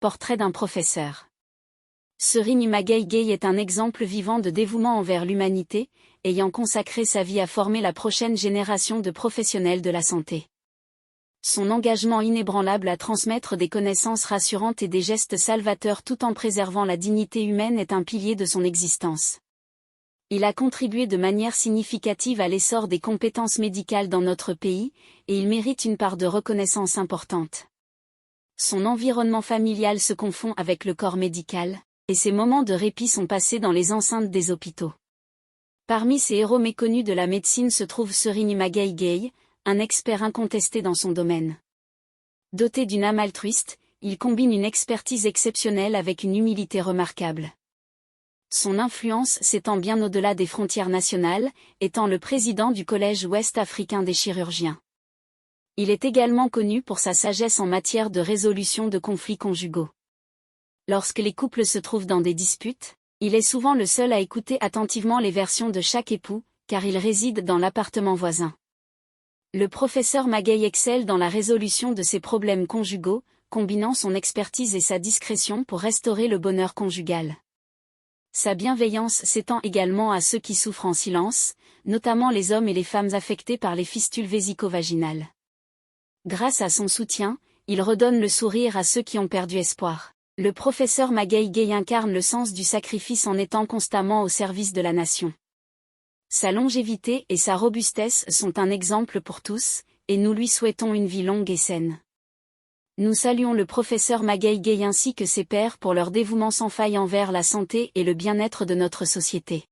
Portrait d'un professeur. Serine Magaï est un exemple vivant de dévouement envers l'humanité, ayant consacré sa vie à former la prochaine génération de professionnels de la santé. Son engagement inébranlable à transmettre des connaissances rassurantes et des gestes salvateurs tout en préservant la dignité humaine est un pilier de son existence. Il a contribué de manière significative à l'essor des compétences médicales dans notre pays, et il mérite une part de reconnaissance importante. Son environnement familial se confond avec le corps médical, et ses moments de répit sont passés dans les enceintes des hôpitaux. Parmi ces héros méconnus de la médecine se trouve Serine Magaï, un expert incontesté dans son domaine. Doté d'une âme altruiste, il combine une expertise exceptionnelle avec une humilité remarquable. Son influence s'étend bien au-delà des frontières nationales, étant le président du Collège ouest-africain des chirurgiens. Il est également connu pour sa sagesse en matière de résolution de conflits conjugaux. Lorsque les couples se trouvent dans des disputes, il est souvent le seul à écouter attentivement les versions de chaque époux, car il réside dans l'appartement voisin. Le professeur Magaï excelle dans la résolution de ces problèmes conjugaux, combinant son expertise et sa discrétion pour restaurer le bonheur conjugal. Sa bienveillance s'étend également à ceux qui souffrent en silence, notamment les hommes et les femmes affectés par les fistules vésico-vaginales. Grâce à son soutien, il redonne le sourire à ceux qui ont perdu espoir. Le professeur Magaï incarne le sens du sacrifice en étant constamment au service de la nation. Sa longévité et sa robustesse sont un exemple pour tous, et nous lui souhaitons une vie longue et saine. Nous saluons le professeur Magaï ainsi que ses pairs pour leur dévouement sans faille envers la santé et le bien-être de notre société.